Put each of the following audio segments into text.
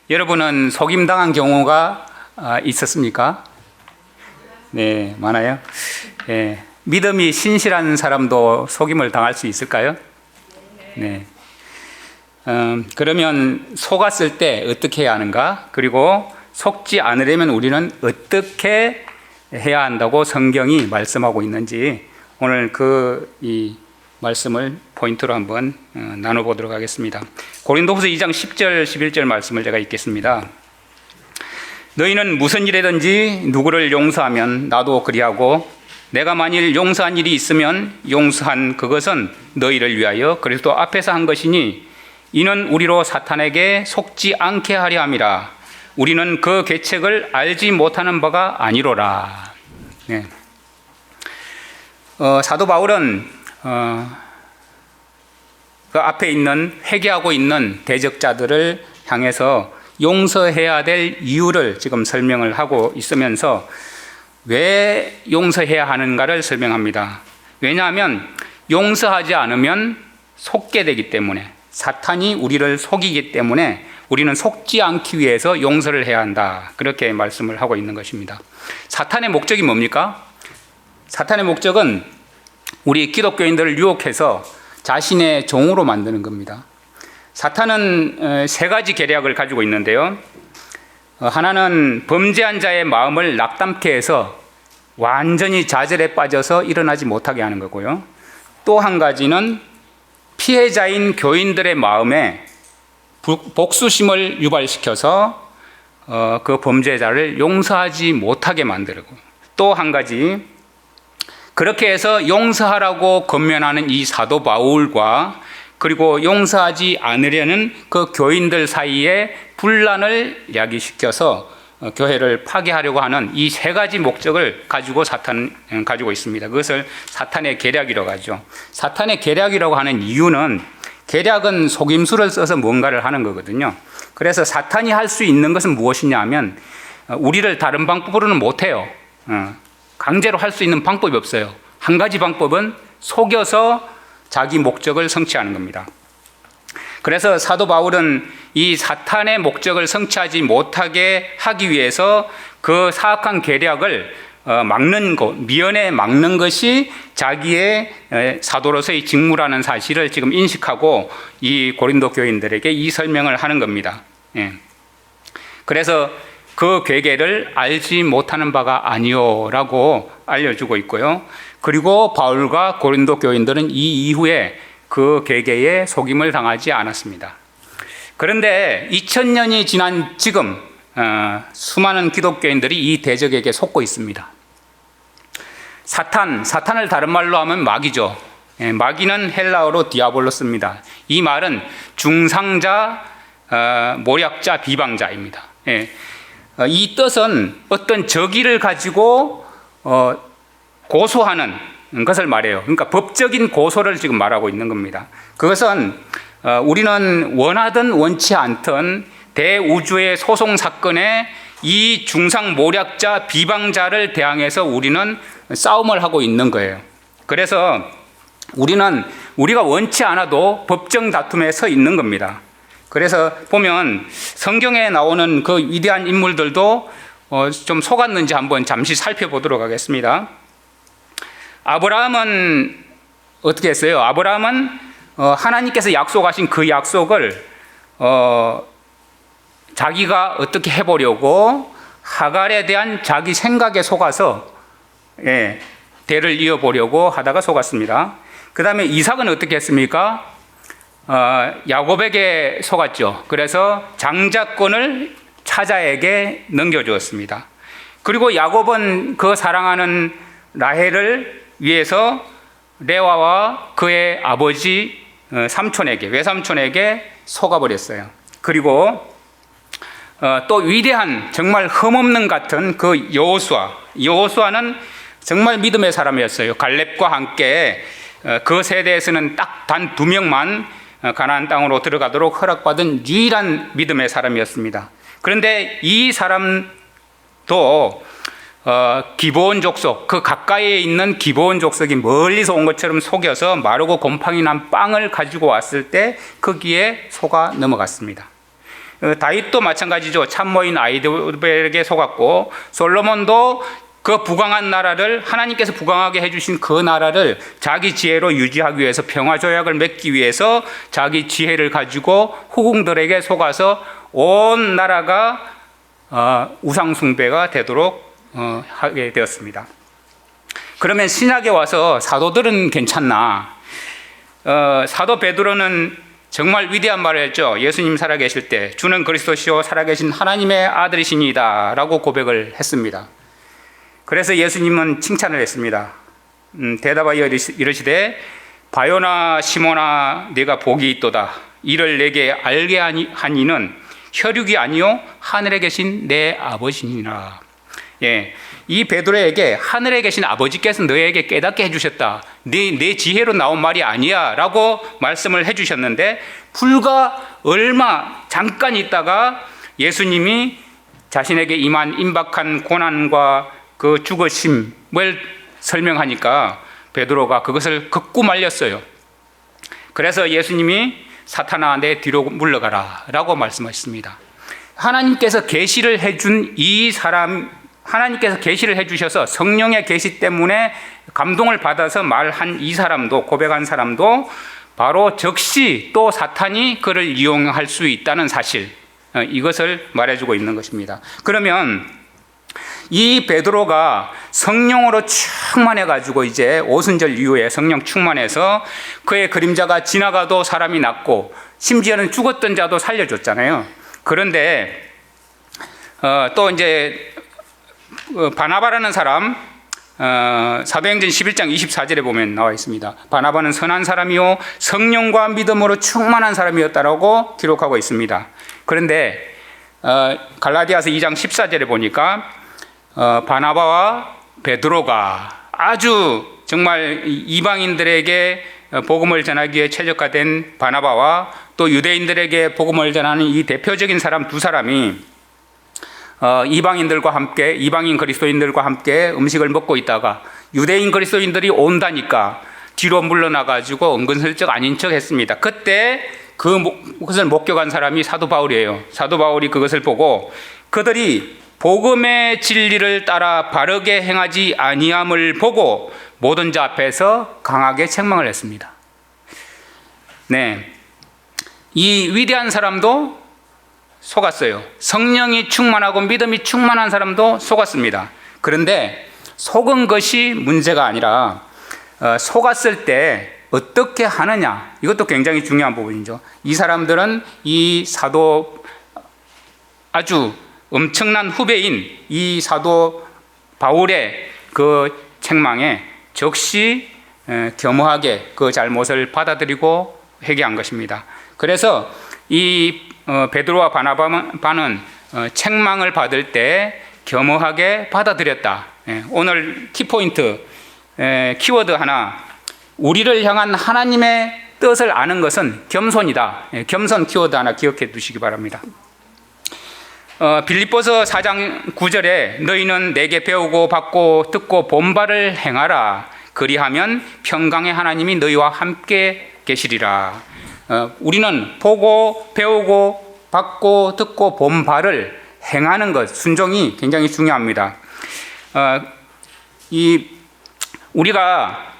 여러분은 속임당한 경우가 있었습니까? 네, 많아요. 네, 믿음이 신실한 사람도 속임을 당할 수 있을까요? 네. 그러면 속았을 때 어떻게 해야 하는가? 그리고 속지 않으려면 우리는 어떻게 해야 한다고 성경이 말씀하고 있는지 오늘 이 말씀을 포인트로 한번 나눠보도록 하겠습니다. 고린도후서 2장 10절 11절 말씀을 제가 읽겠습니다. 너희는 무슨 일이든지 누구를 용서하면 나도 그리하고 내가 만일 용서한 일이 있으면 용서한 그것은 너희를 위하여 그리스도 앞에서 한 것이니 이는 우리로 사탄에게 속지 않게 하려 함이라. 우리는 그 계책을 알지 못하는 바가 아니로라. 네. 사도 바울은 그 앞에 있는 회개하고 있는 대적자들을 향해서 용서해야 될 이유를 지금 설명을 하고 있으면서 왜 용서해야 하는가를 설명합니다. 왜냐하면 용서하지 않으면 속게 되기 때문에, 사탄이 우리를 속이기 때문에 우리는 속지 않기 위해서 용서를 해야 한다. 그렇게 말씀을 하고 있는 것입니다. 사탄의 목적이 뭡니까? 사탄의 목적은 우리 기독교인들을 유혹해서 자신의 종으로 만드는 겁니다. 사탄은 세 가지 계략을 가지고 있는데요. 하나는 범죄한 자의 마음을 낙담케 해서 완전히 좌절에 빠져서 일어나지 못하게 하는 거고요. 또 한 가지는 피해자인 교인들의 마음에 복수심을 유발시켜서 그 범죄자를 용서하지 못하게 만들고, 또 한 가지 그렇게 해서 용서하라고 권면하는 이 사도 바울과 그리고 용서하지 않으려는 그 교인들 사이에 분란을 야기시켜서 교회를 파괴하려고 하는 이 세 가지 목적을 가지고 사탄은 가지고 있습니다. 그것을 사탄의 계략이라고 하죠. 사탄의 계략이라고 하는 이유는, 계략은 속임수를 써서 뭔가를 하는 거거든요. 그래서 사탄이 할 수 있는 것은 무엇이냐 하면 우리를 다른 방법으로는 못해요. 강제로 할 수 있는 방법이 없어요. 한 가지 방법은 속여서 자기 목적을 성취하는 겁니다. 그래서 사도 바울은 이 사탄의 목적을 성취하지 못하게 하기 위해서 그 사악한 계략을 막는 것, 미연에 막는 것이 자기의 사도로서의 직무라는 사실을 지금 인식하고 이 고린도 교인들에게 이 설명을 하는 겁니다. 그래서 그 괴계를 알지 못하는 바가 아니오라고 알려주고 있고요. 그리고 바울과 고린도 교인들은 이 이후에 그 괴계에 속임을 당하지 않았습니다. 그런데 2000년이 지난 지금 수많은 기독교인들이 이 대적에게 속고 있습니다. 사탄을 다른 말로 하면 마귀죠. 마귀는 헬라어로 디아볼로스입니다. 이 말은 중상자, 모략자, 비방자입니다. 이 뜻은 어떤 적의를 가지고 고소하는 것을 말해요. 그러니까 법적인 고소를 지금 말하고 있는 겁니다. 그것은 우리는 원하든 원치 않든 대우주의 소송 사건에 이 중상 모략자, 비방자를 대항해서 우리는 싸움을 하고 있는 거예요. 그래서 우리가 원치 않아도 법정 다툼에 서 있는 겁니다. 그래서 보면 성경에 나오는 그 위대한 인물들도 좀 속았는지 한번 잠시 살펴보도록 하겠습니다. 아브라함은 어떻게 했어요? 아브라함은 하나님께서 약속하신 그 약속을 자기가 어떻게 해보려고 하갈에 대한 자기 생각에 속아서 대를 이어보려고 하다가 속았습니다. 그 다음에 이삭은 어떻게 했습니까? 야곱에게 속았죠. 그래서 장자권을 차자에게 넘겨주었습니다. 그리고 야곱은 그 사랑하는 라헬을 위해서 레와와 그의 아버지 외삼촌에게 속아버렸어요. 그리고 또 위대한, 정말 흠없는 같은 그 여호수아는 정말 믿음의 사람이었어요. 갈렙과 함께 그 세대에서는 딱 단 2명만 가나안 땅으로 들어가도록 허락받은 유일한 믿음의 사람이었습니다. 그런데 이 사람도 기브온 족속, 그 가까이에 있는 기브온 족속이 멀리서 온 것처럼 속여서 마르고 곰팡이 난 빵을 가지고 왔을 때 거기에 속아 넘어갔습니다. 다윗도 마찬가지죠. 참모인 아히도벨에게 속았고, 솔로몬도 그 부강한 나라를, 하나님께서 부강하게 해주신 그 나라를 자기 지혜로 유지하기 위해서, 평화 조약을 맺기 위해서 자기 지혜를 가지고 후궁들에게 속아서 온 나라가 우상 숭배가 되도록 하게 되었습니다. 그러면 신약에 와서 사도들은 괜찮나? 사도 베드로는 정말 위대한 말을 했죠. 예수님 살아계실 때 주는 그리스도시요 살아계신 하나님의 아들이시니다 라고 고백을 했습니다. 그래서 예수님은 칭찬을 했습니다. 대답하여 이르시되 바요나 시몬아 네가 복이 있도다. 이를 내게 알게 한 이는 혈육이 아니요 하늘에 계신 내 아버지니라. 예, 이 베드로에게 하늘에 계신 아버지께서 너에게 깨닫게 해주셨다. 내 지혜로 나온 말이 아니야 라고 말씀을 해주셨는데, 불과 얼마 잠깐 있다가 예수님이 자신에게 임한 임박한 고난과 그 죽으심을 설명하니까 베드로가 그것을 극구 말렸어요. 그래서 예수님이 사탄아 내 뒤로 물러가라 라고 말씀하셨습니다. 하나님께서 계시를 해준 이 사람, 하나님께서 계시를 해주셔서 성령의 계시 때문에 감동을 받아서 말한 이 사람도, 고백한 사람도 바로 적시 또 사탄이 그를 이용할 수 있다는 사실, 이것을 말해주고 있는 것입니다. 그러면 이 베드로가 성령으로 충만해가지고 이제 오순절 이후에 성령 충만해서 그의 그림자가 지나가도 사람이 낫고 심지어는 죽었던 자도 살려줬잖아요. 그런데 또 이제 바나바라는 사람, 사도행전 11장 24절에 보면 나와 있습니다. 바나바는 선한 사람이요 성령과 믿음으로 충만한 사람이었다라고 기록하고 있습니다. 그런데 갈라디아서 2장 14절에 보니까 바나바와 베드로가 아주 정말 이방인들에게 복음을 전하기 위해 최적화된 바나바와 또 유대인들에게 복음을 전하는 이 대표적인 사람 두 사람이 이방인들과 함께, 이방인 그리스도인들과 함께 음식을 먹고 있다가 유대인 그리스도인들이 온다니까 뒤로 물러나가지고 은근슬쩍 아닌 척 했습니다. 그때 그것을 목격한 사람이 사도 바울이에요. 사도 바울이 그것을 보고 그들이 복음의 진리를 따라 바르게 행하지 아니함을 보고 모든 자 앞에서 강하게 책망을 했습니다. 네, 이 위대한 사람도 속았어요. 성령이 충만하고 믿음이 충만한 사람도 속았습니다. 그런데 속은 것이 문제가 아니라 속았을 때 어떻게 하느냐, 이것도 굉장히 중요한 부분이죠. 이 사람들은 이 사도, 아주 엄청난 후배인 이 사도 바울의 그 책망에 적시 겸허하게 그 잘못을 받아들이고 회개한 것입니다. 그래서 이 베드로와 바나바는 책망을 받을 때 겸허하게 받아들였다. 오늘 키포인트, 키워드 하나, 우리를 향한 하나님의 뜻을 아는 것은 겸손이다. 겸손 키워드 하나 기억해 두시기 바랍니다. 빌립보서 4장 9절에 너희는 내게 배우고 받고 듣고 본 바를 행하라. 그리하면 평강의 하나님이 너희와 함께 계시리라. 우리는 보고 배우고 받고 듣고 본 바를 행하는 것, 순종이 굉장히 중요합니다. 우리가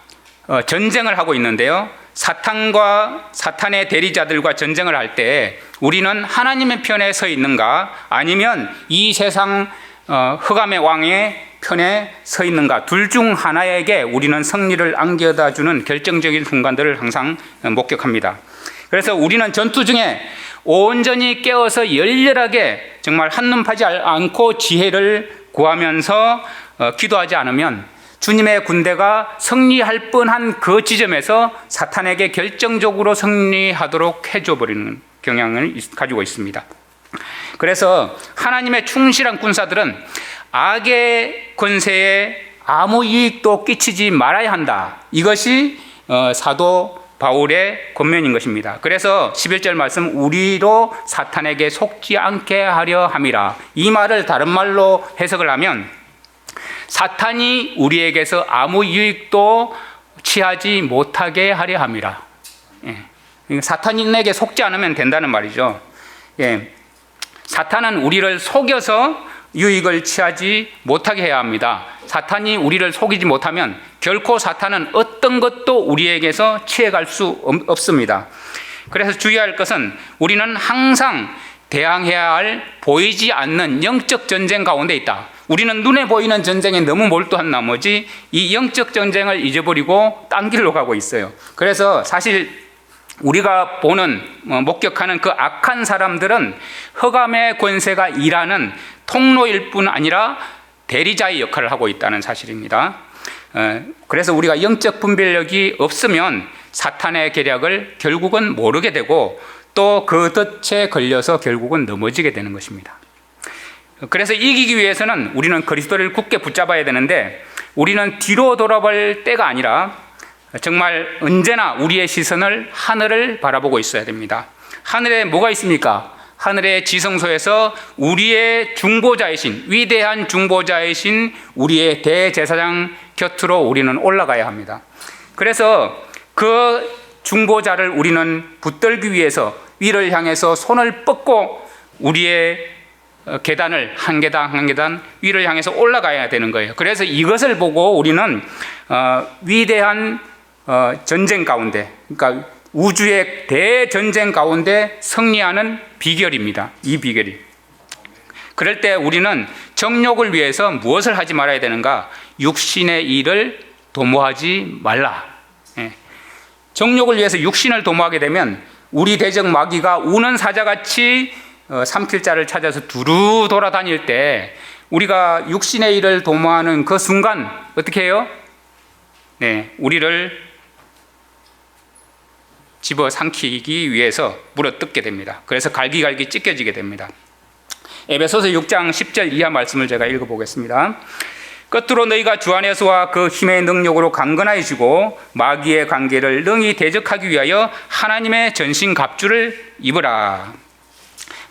전쟁을 하고 있는데요, 사탄과 사탄의 대리자들과 전쟁을 할 때 우리는 하나님의 편에 서 있는가 아니면 이 세상 흑암의 왕의 편에 서 있는가, 둘 중 하나에게 우리는 승리를 안겨다 주는 결정적인 순간들을 항상 목격합니다. 그래서 우리는 전투 중에 온전히 깨어서 열렬하게 정말 한눈 파지 않고 지혜를 구하면서 기도하지 않으면 주님의 군대가 승리할 뻔한 그 지점에서 사탄에게 결정적으로 승리하도록 해줘버리는 경향을 가지고 있습니다. 그래서 하나님의 충실한 군사들은 악의 권세에 아무 이익도 끼치지 말아야 한다. 이것이 사도 바울의 권면인 것입니다. 그래서 11절 말씀, 우리로 사탄에게 속지 않게 하려 함이라. 이 말을 다른 말로 해석을 하면 사탄이 우리에게서 아무 유익도 취하지 못하게 하려 함이라. 사탄에게 속지 않으면 된다는 말이죠. 사탄은 우리를 속여서 유익을 취하지 못하게 해야 합니다. 사탄이 우리를 속이지 못하면 결코 사탄은 어떤 것도 우리에게서 취해갈 수 없습니다. 그래서 주의할 것은 우리는 항상 대항해야 할 보이지 않는 영적 전쟁 가운데 있다. 우리는 눈에 보이는 전쟁에 너무 몰두한 나머지 이 영적 전쟁을 잊어버리고 딴 길로 가고 있어요. 그래서 사실 우리가 보는 목격하는 그 악한 사람들은 흑암의 권세가 일하는 통로일 뿐 아니라 대리자의 역할을 하고 있다는 사실입니다. 그래서 우리가 영적 분별력이 없으면 사탄의 계략을 결국은 모르게 되고 또 그 덫에 걸려서 결국은 넘어지게 되는 것입니다. 그래서 이기기 위해서는 우리는 그리스도를 굳게 붙잡아야 되는데 우리는 뒤로 돌아볼 때가 아니라 정말 언제나 우리의 시선을 하늘을 바라보고 있어야 됩니다. 하늘에 뭐가 있습니까? 하늘의 지성소에서 우리의 중보자이신, 위대한 중보자이신 우리의 대제사장 곁으로 우리는 올라가야 합니다. 그래서 그 중보자를 우리는 붙들기 위해서 위를 향해서 손을 뻗고 우리의 계단을 한 계단 한 계단 위를 향해서 올라가야 되는 거예요. 그래서 이것을 보고 우리는 위대한 전쟁 가운데, 그러니까 우주의 대전쟁 가운데 승리하는 비결입니다. 이 비결이. 그럴 때 우리는 정욕을 위해서 무엇을 하지 말아야 되는가? 육신의 일을 도모하지 말라. 정욕을 위해서 육신을 도모하게 되면 우리 대적 마귀가 우는 사자같이 삼킬 자를 찾아서 두루 돌아다닐 때 우리가 육신의 일을 도모하는 그 순간 어떻게 해요? 우리를 집어삼키기 위해서 물어뜯게 됩니다. 그래서 갈기갈기 찢겨지게 됩니다. 에베소서 6장 10절 이하 말씀을 제가 읽어보겠습니다. 끝으로 너희가 주 안에서와 그 힘의 능력으로 강건해지고 마귀의 관계를 능히 대적하기 위하여 하나님의 전신 갑주를 입으라.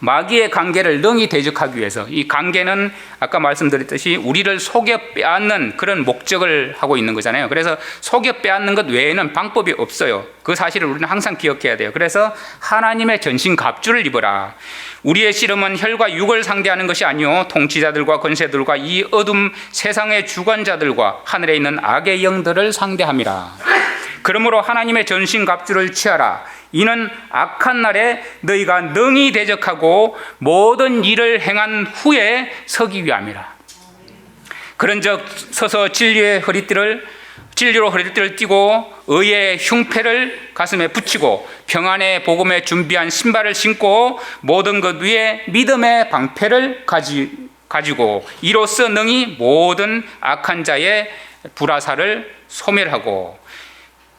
마귀의 관계를 능히 대적하기 위해서, 이 관계는 아까 말씀드렸듯이 우리를 속여 빼앗는 그런 목적을 하고 있는 거잖아요. 그래서 속여 빼앗는 것 외에는 방법이 없어요. 그 사실을 우리는 항상 기억해야 돼요. 그래서 하나님의 전신 갑주를 입어라. 우리의 씨름은 혈과 육을 상대하는 것이 아니요 통치자들과 권세들과 이 어둠 세상의 주관자들과 하늘에 있는 악의 영들을 상대함이라. 그러므로 하나님의 전신 갑주를 취하라. 이는 악한 날에 너희가 능히 대적하고 모든 일을 행한 후에 서기 위함이라. 그런즉 서서 진리로 허리띠를 띠고 의의 흉패를 가슴에 붙이고 평안의 복음에 준비한 신발을 신고 모든 것 위에 믿음의 방패를 가지고 이로써 능히 모든 악한 자의 불화살을 소멸하고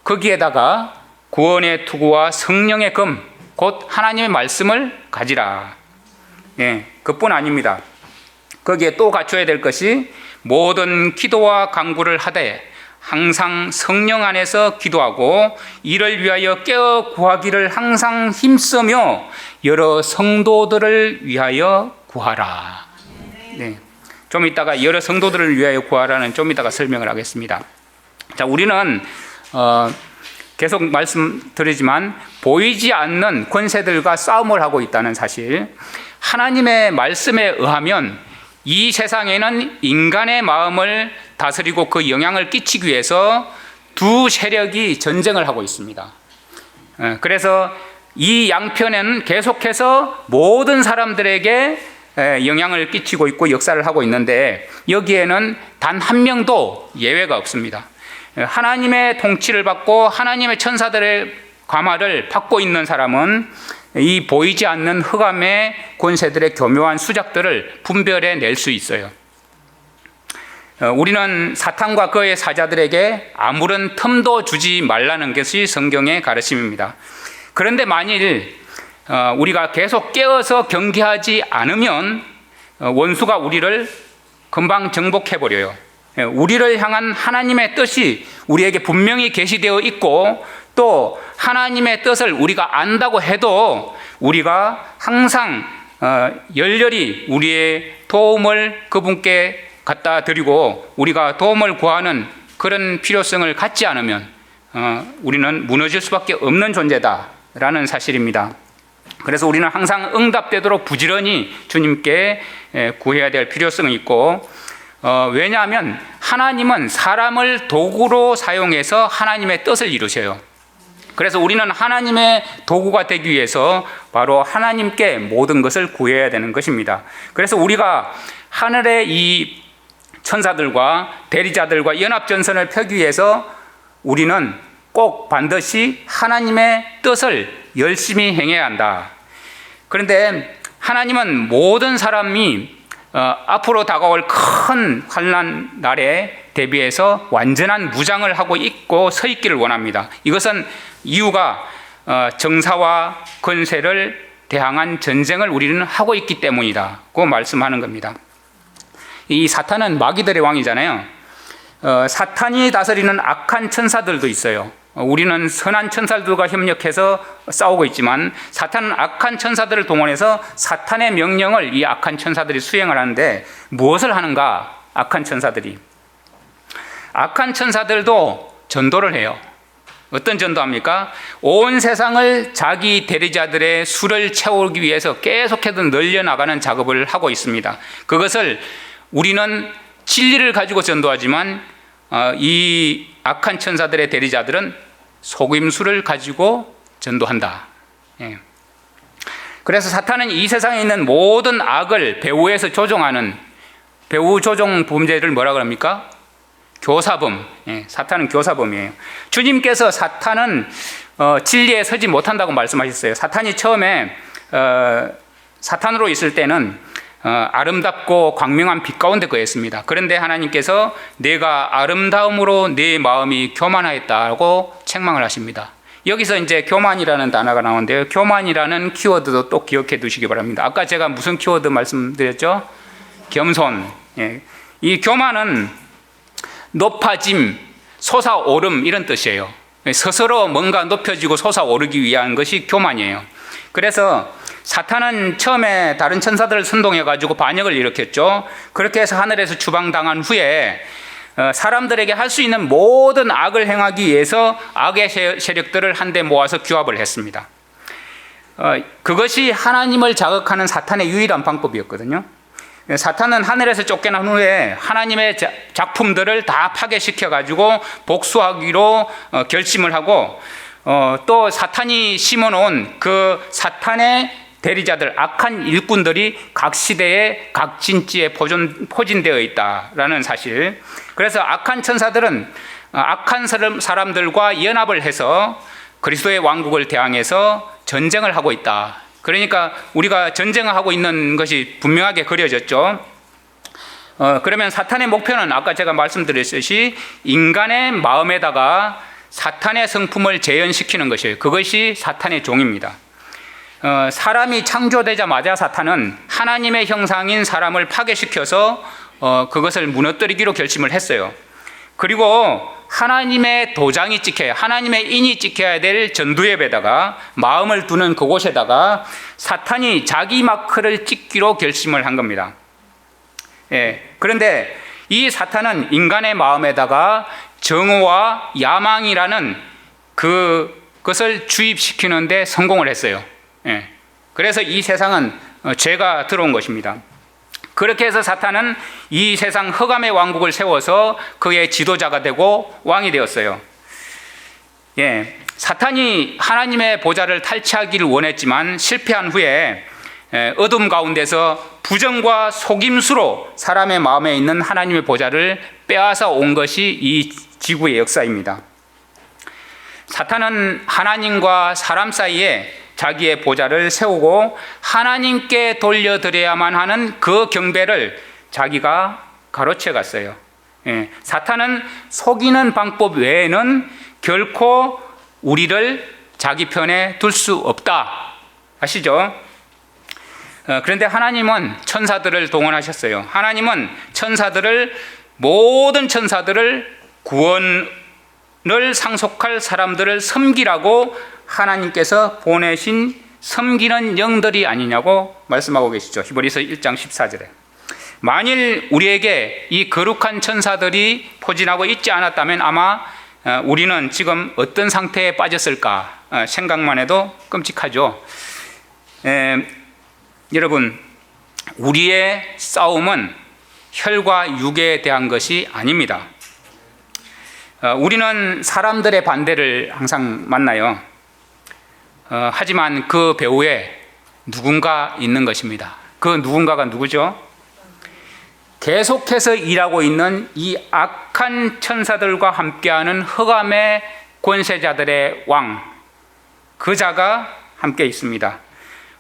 거기에다가 구원의 투구와 성령의 금, 곧 하나님의 말씀을 가지라. 그뿐 아닙니다. 거기에 또 갖춰야 될 것이 모든 기도와 간구를 하되 항상 성령 안에서 기도하고 이를 위하여 깨어 구하기를 항상 힘쓰며 여러 성도들을 위하여 구하라. 좀 이따가 여러 성도들을 위하여 구하라는 좀 이따가 설명을 하겠습니다. 자, 우리는 계속 말씀드리지만 보이지 않는 권세들과 싸움을 하고 있다는 사실. 하나님의 말씀에 의하면 이 세상에는 인간의 마음을 다스리고 그 영향을 끼치기 위해서 두 세력이 전쟁을 하고 있습니다. 그래서 이 양편에는 계속해서 모든 사람들에게 영향을 끼치고 있고 역사를 하고 있는데 여기에는 단 한 명도 예외가 없습니다. 하나님의 통치를 받고 하나님의 천사들의 감화를 받고 있는 사람은 이 보이지 않는 흑암의 권세들의 교묘한 수작들을 분별해 낼 수 있어요. 우리는 사탄과 그의 사자들에게 아무런 틈도 주지 말라는 것이 성경의 가르침입니다. 그런데 만일 우리가 계속 깨어서 경계하지 않으면 원수가 우리를 금방 정복해버려요. 우리를 향한 하나님의 뜻이 우리에게 분명히 계시되어 있고 또 하나님의 뜻을 우리가 안다고 해도 우리가 항상 열렬히 우리의 도움을 그분께 갖다 드리고 우리가 도움을 구하는 그런 필요성을 갖지 않으면 우리는 무너질 수밖에 없는 존재다라는 사실입니다. 그래서 우리는 항상 응답되도록 부지런히 주님께 구해야 될 필요성이 있고, 왜냐하면 하나님은 사람을 도구로 사용해서 하나님의 뜻을 이루셔요. 그래서 우리는 하나님의 도구가 되기 위해서 바로 하나님께 모든 것을 구해야 되는 것입니다. 그래서 우리가 하늘의 이 천사들과 대리자들과 연합전선을 펴기 위해서 우리는 꼭 반드시 하나님의 뜻을 열심히 행해야 한다. 그런데 하나님은 모든 사람이 앞으로 다가올 큰 환난 날에 대비해서 완전한 무장을 하고 있고 서 있기를 원합니다. 이것은 이유가 정사와 권세를 대항한 전쟁을 우리는 하고 있기 때문이다. 고 말씀하는 겁니다. 이 사탄은 마귀들의 왕이잖아요. 사탄이 다스리는 악한 천사들도 있어요. 우리는 선한 천사들과 협력해서 싸우고 있지만 사탄은 악한 천사들을 동원해서 사탄의 명령을 이 악한 천사들이 수행을 하는데 무엇을 하는가? 악한 천사들도 전도를 해요. 어떤 전도합니까? 온 세상을 자기 대리자들의 수를 채우기 위해서 계속해서 늘려나가는 작업을 하고 있습니다. 그것을 우리는 진리를 가지고 전도하지만 이 악한 천사들의 대리자들은 속임수를 가지고 전도한다. 그래서 사탄은 이 세상에 있는 모든 악을 배후에서 조종하는, 배후 조종 범죄를 뭐라 그럽니까? 교사범. 사탄은 교사범이에요. 주님께서 사탄은 진리에 서지 못한다고 말씀하셨어요. 사탄이 처음에 사탄으로 있을 때는 아름답고 광명한 빛 가운데 거했습니다. 그런데 하나님께서 내가 아름다움으로 내 마음이 교만하였다고 책망을 하십니다. 여기서 이제 교만이라는 단어가 나오는데요. 교만이라는 키워드도 또 기억해 두시기 바랍니다. 아까 제가 무슨 키워드 말씀드렸죠? 겸손. 이 교만은 높아짐, 솟아오름 이런 뜻이에요. 스스로 뭔가 높여지고 솟아오르기 위한 것이 교만이에요. 그래서 사탄은 처음에 다른 천사들을 선동해가지고 반역을 일으켰죠. 그렇게 해서 하늘에서 추방당한 후에 사람들에게 할 수 있는 모든 악을 행하기 위해서 악의 세력들을 한데 모아서 규합을 했습니다. 그것이 하나님을 자극하는 사탄의 유일한 방법이었거든요. 사탄은 하늘에서 쫓겨난 후에 하나님의 작품들을 다 파괴시켜가지고 복수하기로 결심을 하고, 또 사탄이 심어놓은 그 사탄의 대리자들, 악한 일꾼들이 각 시대에 각 진지에 포진되어 있다라는 사실. 그래서 악한 천사들은 악한 사람들과 연합을 해서 그리스도의 왕국을 대항해서 전쟁을 하고 있다. 그러니까 우리가 전쟁을 하고 있는 것이 분명하게 그려졌죠. 그러면 사탄의 목표는 아까 제가 말씀드렸듯이 인간의 마음에다가 사탄의 성품을 재현시키는 것이에요. 그것이 사탄의 종입니다. 사람이 창조되자마자 사탄은 하나님의 형상인 사람을 파괴시켜서 그것을 무너뜨리기로 결심을 했어요. 그리고 하나님의 도장이 찍혀야, 하나님의 인이 찍혀야 될 전두엽에다가, 마음을 두는 그곳에다가 사탄이 자기 마크를 찍기로 결심을 한 겁니다. 그런데 이 사탄은 인간의 마음에다가 정오와 야망이라는 그것을 주입시키는데 성공을 했어요. 그래서 이 세상은 죄가 들어온 것입니다. 그렇게 해서 사탄은 이 세상 흑암의 왕국을 세워서 그의 지도자가 되고 왕이 되었어요. 사탄이 하나님의 보좌를 탈취하기를 원했지만 실패한 후에 어둠 가운데서 부정과 속임수로 사람의 마음에 있는 하나님의 보좌를 빼앗아 온 것이 이 지구의 역사입니다. 사탄은 하나님과 사람 사이에 자기의 보좌를 세우고 하나님께 돌려드려야만 하는 그 경배를 자기가 가로채 갔어요. 사탄은 속이는 방법 외에는 결코 우리를 자기 편에 둘 수 없다. 아시죠? 그런데 하나님은 천사들을 동원하셨어요. 하나님은 모든 천사들을 구원을 상속할 사람들을 섬기라고 하나님께서 보내신 섬기는 영들이 아니냐고 말씀하고 계시죠. 히브리서 1장 14절에. 만일 우리에게 이 거룩한 천사들이 포진하고 있지 않았다면 아마 우리는 지금 어떤 상태에 빠졌을까 생각만 해도 끔찍하죠. 여러분, 우리의 싸움은 혈과 육에 대한 것이 아닙니다. 우리는 사람들의 반대를 항상 만나요. 하지만 그 배후에 누군가 있는 것입니다. 그 누군가가 누구죠? 계속해서 일하고 있는 이 악한 천사들과 함께하는 흑암의 권세자들의 왕, 그 자가 함께 있습니다.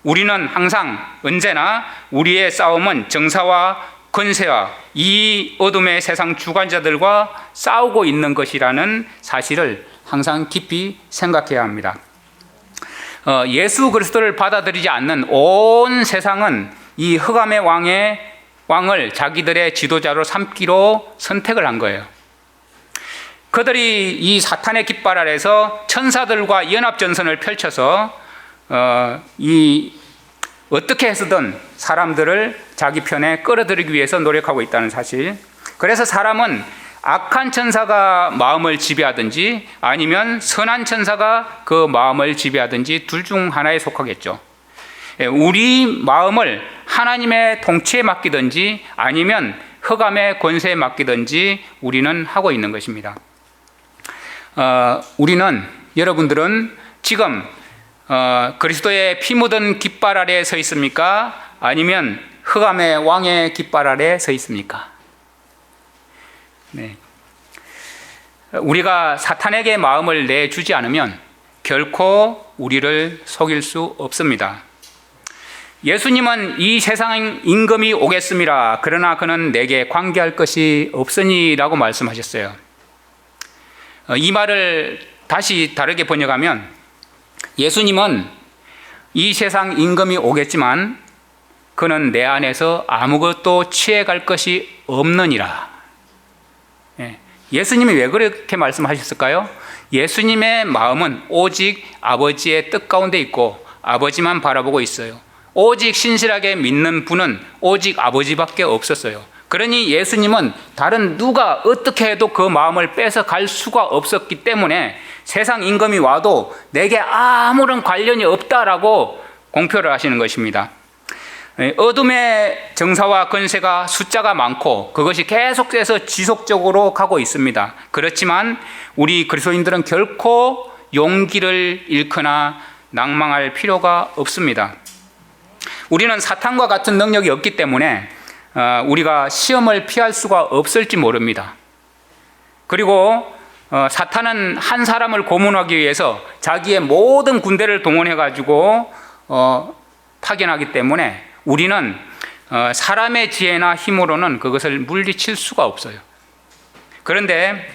우리는 항상 언제나 우리의 싸움은 정사와 권세와 이 어둠의 세상 주관자들과 싸우고 있는 것이라는 사실을 항상 깊이 생각해야 합니다. 예수 그리스도를 받아들이지 않는 온 세상은 이 흑암의 왕을 자기들의 지도자로 삼기로 선택을 한 거예요. 그들이 이 사탄의 깃발 아래서 천사들과 연합전선을 펼쳐서 어떻게 해서든 사람들을 자기 편에 끌어들이기 위해서 노력하고 있다는 사실. 그래서 사람은 악한 천사가 마음을 지배하든지 아니면 선한 천사가 그 마음을 지배하든지 둘 중 하나에 속하겠죠. 우리 마음을 하나님의 통치에 맡기든지 아니면 흑암의 권세에 맡기든지 우리는 하고 있는 것입니다. 여러분들은 지금 그리스도의 피 묻은 깃발 아래에 서 있습니까? 아니면 흑암의 왕의 깃발 아래에 서 있습니까? 네. 우리가 사탄에게 마음을 내주지 않으면 결코 우리를 속일 수 없습니다. 예수님은 이 세상 임금이 오겠습니다. 그러나 그는 내게 관계할 것이 없으니 라고 말씀하셨어요. 이 말을 다시 다르게 번역하면 예수님은 이 세상 임금이 오겠지만 그는 내 안에서 아무것도 취해갈 것이 없느니라. 예수님이 왜 그렇게 말씀하셨을까요? 예수님의 마음은 오직 아버지의 뜻 가운데 있고 아버지만 바라보고 있어요. 오직 신실하게 믿는 분은 오직 아버지밖에 없었어요. 그러니 예수님은 다른 누가 어떻게 해도 그 마음을 뺏어갈 수가 없었기 때문에 세상 임금이 와도 내게 아무런 관련이 없다라고 공표를 하시는 것입니다. 어둠의 정사와 권세가 숫자가 많고 그것이 계속해서 지속적으로 가고 있습니다. 그렇지만 우리 그리스도인들은 결코 용기를 잃거나 낭망할 필요가 없습니다. 우리는 사탄과 같은 능력이 없기 때문에 우리가 시험을 피할 수가 없을지 모릅니다. 그리고 사탄은 한 사람을 고문하기 위해서 자기의 모든 군대를 동원해가지고 파견하기 때문에 우리는 사람의 지혜나 힘으로는 그것을 물리칠 수가 없어요. 그런데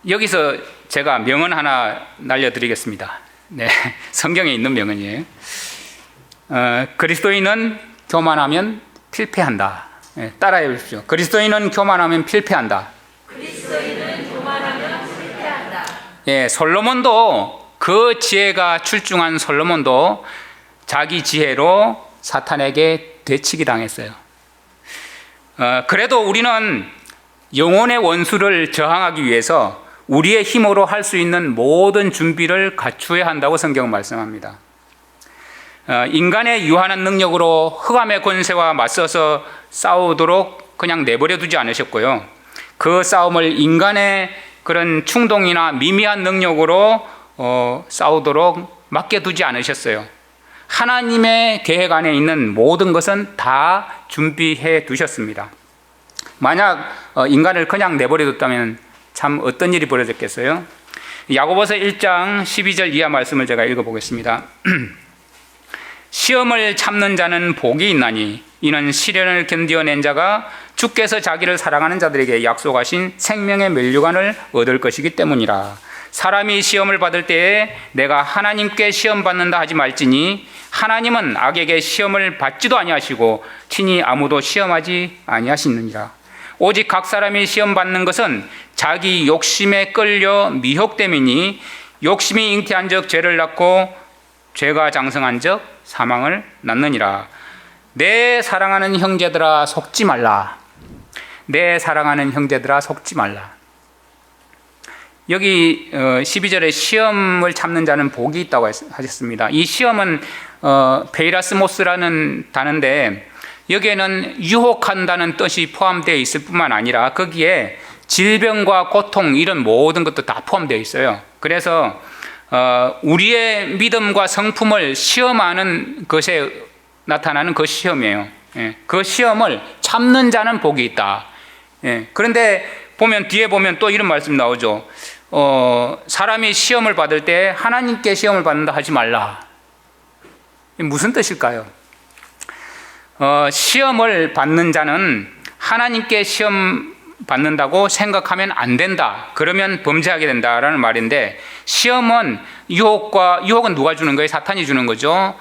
여기서 제가 명언 하나 날려드리겠습니다. 네, 성경에 있는 명언이에요. 그리스도인은 교만하면 필패한다. 네, 따라해 보십시오. 그리스도인은 교만하면 필패한다. 그리스도인은 교만하면 실패한다. 예, 솔로몬도 그 지혜가 출중한 솔로몬도 자기 지혜로 사탄에게 되치기 당했어요. 그래도 우리는 영혼의 원수를 저항하기 위해서 우리의 힘으로 할 수 있는 모든 준비를 갖추어야 한다고 성경은 말씀합니다. 인간의 유한한 능력으로 흑암의 권세와 맞서서 싸우도록 그냥 내버려 두지 않으셨고요. 그 싸움을 인간의 그런 충동이나 미미한 능력으로 싸우도록 맡겨두지 않으셨어요. 하나님의 계획 안에 있는 모든 것은 다 준비해 두셨습니다. 만약 인간을 그냥 내버려 뒀다면 참 어떤 일이 벌어졌겠어요? 야고보서 1장 12절 이하 말씀을 제가 읽어보겠습니다. 시험을 참는 자는 복이 있나니 이는 시련을 견디어낸 자가 주께서 자기를 사랑하는 자들에게 약속하신 생명의 면류관을 얻을 것이기 때문이라. 사람이 시험을 받을 때에 내가 하나님께 시험 받는다 하지 말지니 하나님은 악에게 시험을 받지도 아니하시고 친히 아무도 시험하지 아니하시느니라. 오직 각 사람이 시험 받는 것은 자기 욕심에 끌려 미혹됨이니 욕심이 잉태한 적 죄를 낳고 죄가 장성한 적 사망을 낳느니라. 내 사랑하는 형제들아 속지 말라. 내 사랑하는 형제들아 속지 말라. 여기 12절에 시험을 참는 자는 복이 있다고 하셨습니다. 이 시험은 페이라스모스라는 단어인데 여기에는 유혹한다는 뜻이 포함되어 있을 뿐만 아니라 거기에 질병과 고통 이런 모든 것도 다 포함되어 있어요. 그래서 우리의 믿음과 성품을 시험하는 것에 나타나는 그 시험이에요. 그 시험을 참는 자는 복이 있다. 그런데 뒤에 보면 또 이런 말씀 나오죠. 사람이 시험을 받을 때 하나님께 시험을 받는다 하지 말라. 무슨 뜻일까요? 시험을 받는 자는 하나님께 시험 받는다고 생각하면 안 된다. 그러면 범죄하게 된다라는 말인데, 시험은 유혹은 누가 주는 거예요? 사탄이 주는 거죠.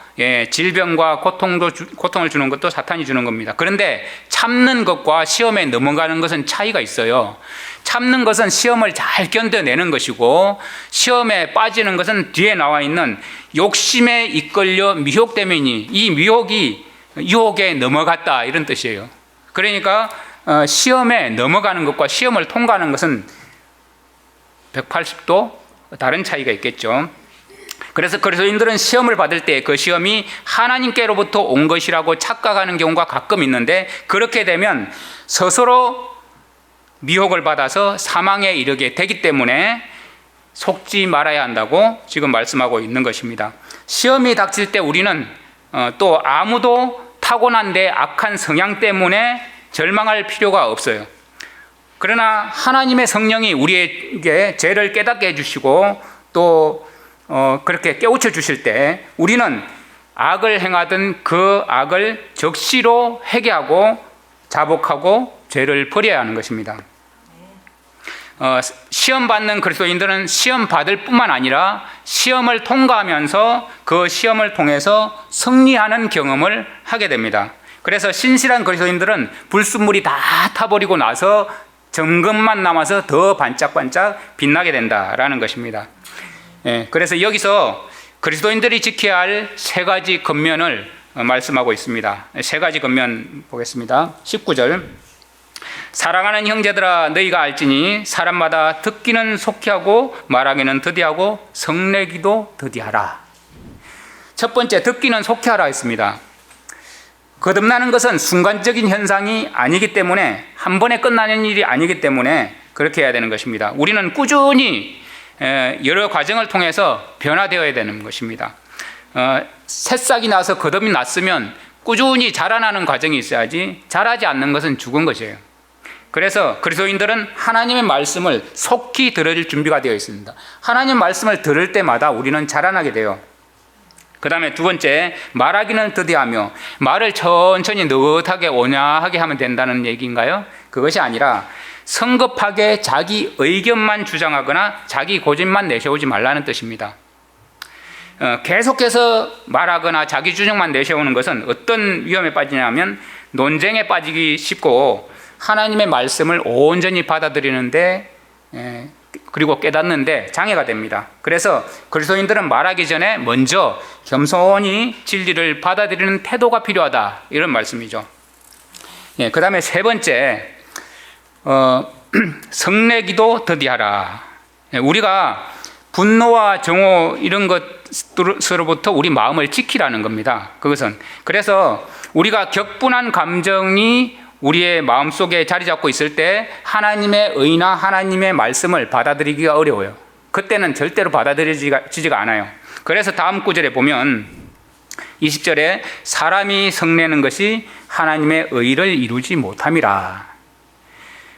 질병과 고통을 주는 것도 사탄이 주는 겁니다. 그런데 참는 것과 시험에 넘어가는 것은 차이가 있어요. 참는 것은 시험을 잘 견뎌내는 것이고, 시험에 빠지는 것은 뒤에 나와 있는 욕심에 이끌려 미혹되면이, 이 미혹이 유혹에 넘어갔다, 이런 뜻이에요. 그러니까 시험에 넘어가는 것과 시험을 통과하는 것은 180도 다른 차이가 있겠죠. 그래서 그리스도인들은 시험을 받을 때 그 시험이 하나님께로부터 온 것이라고 착각하는 경우가 가끔 있는데, 그렇게 되면 스스로 미혹을 받아서 사망에 이르게 되기 때문에 속지 말아야 한다고 지금 말씀하고 있는 것입니다. 시험이 닥칠 때 우리는 또 아무도 타고난 데 악한 성향 때문에 절망할 필요가 없어요. 그러나 하나님의 성령이 우리에게 죄를 깨닫게 해주시고 또 그렇게 깨우쳐 주실 때 우리는 악을 행하던 그 악을 적시로 회개하고 자복하고 죄를 버려야 하는 것입니다. 시험 받는 그리스도인들은 시험 받을 뿐만 아니라 시험을 통과하면서 그 시험을 통해서 승리하는 경험을 하게 됩니다. 그래서 신실한 그리스도인들은 불순물이 다 타버리고 나서 정금만 남아서 더 반짝반짝 빛나게 된다라는 것입니다. 그래서 여기서 그리스도인들이 지켜야 할 세 가지 권면을 말씀하고 있습니다. 세 가지 권면 보겠습니다. 19절. 사랑하는 형제들아, 너희가 알지니 사람마다 듣기는 속히 하고 말하기는 더디하고 성내기도 더디하라. 첫 번째, 듣기는 속히 하라 했습니다. 거듭나는 것은 순간적인 현상이 아니기 때문에, 한 번에 끝나는 일이 아니기 때문에 그렇게 해야 되는 것입니다. 우리는 꾸준히 여러 과정을 통해서 변화되어야 되는 것입니다. 새싹이 나서 거듭이 났으면 꾸준히 자라나는 과정이 있어야지, 자라지 않는 것은 죽은 것이에요. 그래서 그리스도인들은 하나님의 말씀을 속히 들을 준비가 되어 있습니다. 하나님 말씀을 들을 때마다 우리는 자라나게 돼요. 그 다음에 두 번째, 말하기는 더디하며, 말을 천천히 느긋하게 온화하게 하면 된다는 얘기인가요? 그것이 아니라 성급하게 자기 의견만 주장하거나 자기 고집만 내세우지 말라는 뜻입니다. 계속해서 말하거나 자기 주장만 내세우는 것은 어떤 위험에 빠지냐면 논쟁에 빠지기 쉽고, 하나님의 말씀을 온전히 받아들이는데 그리고 깨닫는데 장애가 됩니다. 그래서 그리스도인들은 말하기 전에 먼저 겸손히 진리를 받아들이는 태도가 필요하다, 이런 말씀이죠. 그 다음에 세 번째, 성내기도 더디하라. 우리가 분노와 정오 이런 것으로부터 우리 마음을 지키라는 겁니다. 그것은 그래서 우리가 격분한 감정이 우리의 마음속에 자리 잡고 있을 때 하나님의 의나 하나님의 말씀을 받아들이기가 어려워요. 그때는 절대로 받아들여지지가 않아요. 그래서 다음 구절에 보면 20절에 사람이 성내는 것이 하나님의 의를 이루지 못함이라.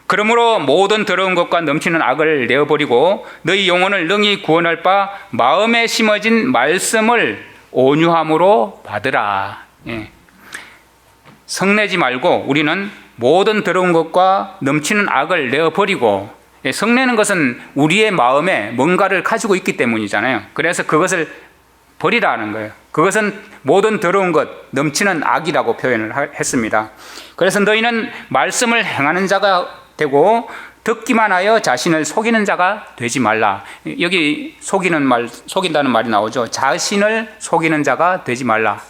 그러므로 모든 더러운 것과 넘치는 악을 내어버리고 너희 영혼을 능히 구원할 바 마음에 심어진 말씀을 온유함으로 받으라. 성내지 말고 우리는 모든 더러운 것과 넘치는 악을 내어버리고, 성내는 것은 우리의 마음에 뭔가를 가지고 있기 때문이잖아요. 그래서 그것을 버리라는 거예요. 그것은 모든 더러운 것, 넘치는 악이라고 표현을 했습니다. 그래서 너희는 말씀을 행하는 자가 되고 듣기만 하여 자신을 속이는 자가 되지 말라. 여기 속인다는 말이 나오죠. 자신을 속이는 자가 되지 말라.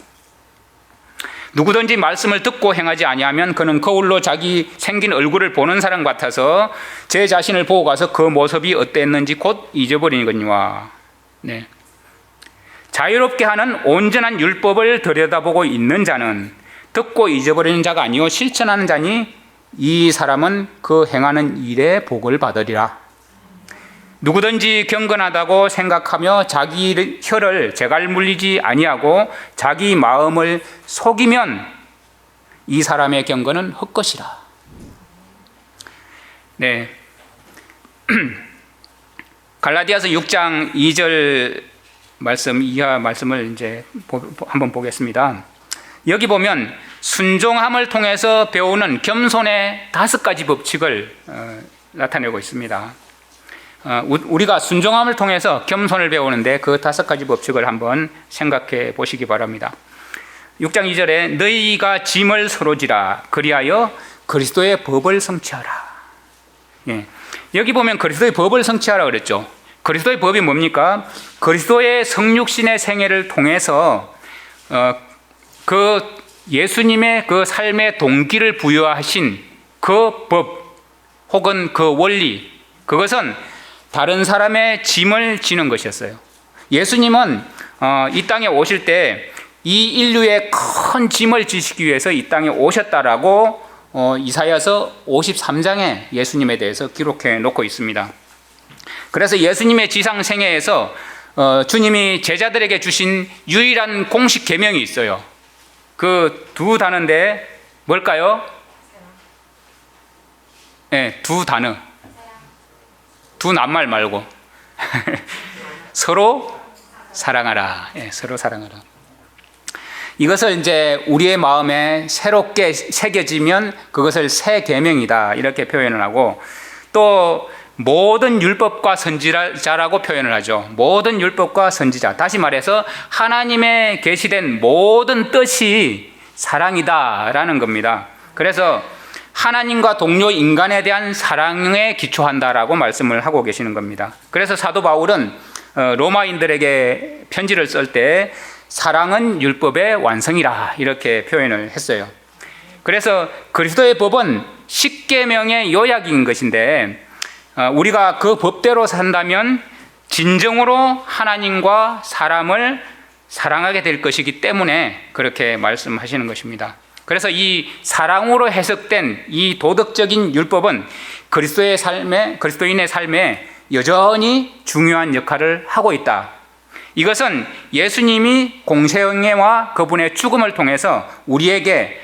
누구든지 말씀을 듣고 행하지 아니하면 그는 거울로 자기 생긴 얼굴을 보는 사람 같아서 제 자신을 보고 가서 그 모습이 어땠는지 곧 잊어버리거니와. 네. 자유롭게 하는 온전한 율법을 들여다보고 있는 자는 듣고 잊어버리는 자가 아니요 실천하는 자니 이 사람은 그 행하는 일에 복을 받으리라. 누구든지 경건하다고 생각하며 자기 혀를 제갈 물리지 아니하고 자기 마음을 속이면 이 사람의 경건은 헛것이라. 네. 갈라디아서 6장 2절 말씀 이하 말씀을 이제 한번 보겠습니다. 여기 보면 순종함을 통해서 배우는 겸손의 5가지 법칙을 나타내고 있습니다. 우리가 순종함을 통해서 겸손을 배우는데 그 5가지 법칙을 한번 생각해 보시기 바랍니다. 6장 2절에 너희가 짐을 서로지라 그리하여 그리스도의 법을 성취하라. 예. 여기 보면 그리스도의 법을 성취하라 그랬죠. 그리스도의 법이 뭡니까? 그리스도의 성육신의 생애를 통해서 그 예수님의 그 삶의 동기를 부여하신 그 법 혹은 그 원리, 그것은 다른 사람의 짐을 지는 것이었어요. 예수님은 이 땅에 오실 때 이 인류의 큰 짐을 지시기 위해서 이 땅에 오셨다라고 이사야서 53장에 예수님에 대해서 기록해 놓고 있습니다. 그래서 예수님의 지상 생애에서 주님이 제자들에게 주신 유일한 공식 계명이 있어요. 그 두 단어인데 뭘까요? 네, 두 단어. 두 낱말 말고 서로 사랑하라. 네, 서로 사랑하라. 이것을 이제 우리의 마음에 새롭게 새겨지면 그것을 새 계명이다 이렇게 표현을 하고, 또 모든 율법과 선지자라고 표현을 하죠. 모든 율법과 선지자. 다시 말해서 하나님의 계시된 모든 뜻이 사랑이다라는 겁니다. 그래서 하나님과 동료 인간에 대한 사랑에 기초한다라고 말씀을 하고 계시는 겁니다. 그래서 사도 바울은 로마인들에게 편지를 쓸 때 사랑은 율법의 완성이라 이렇게 표현을 했어요. 그래서 그리스도의 법은 십계명의 요약인 것인데, 우리가 그 법대로 산다면 진정으로 하나님과 사람을 사랑하게 될 것이기 때문에 그렇게 말씀하시는 것입니다. 그래서 이 사랑으로 해석된 이 도덕적인 율법은 그리스도인의 삶에 여전히 중요한 역할을 하고 있다. 이것은 예수님이 공생애와 그분의 죽음을 통해서 우리에게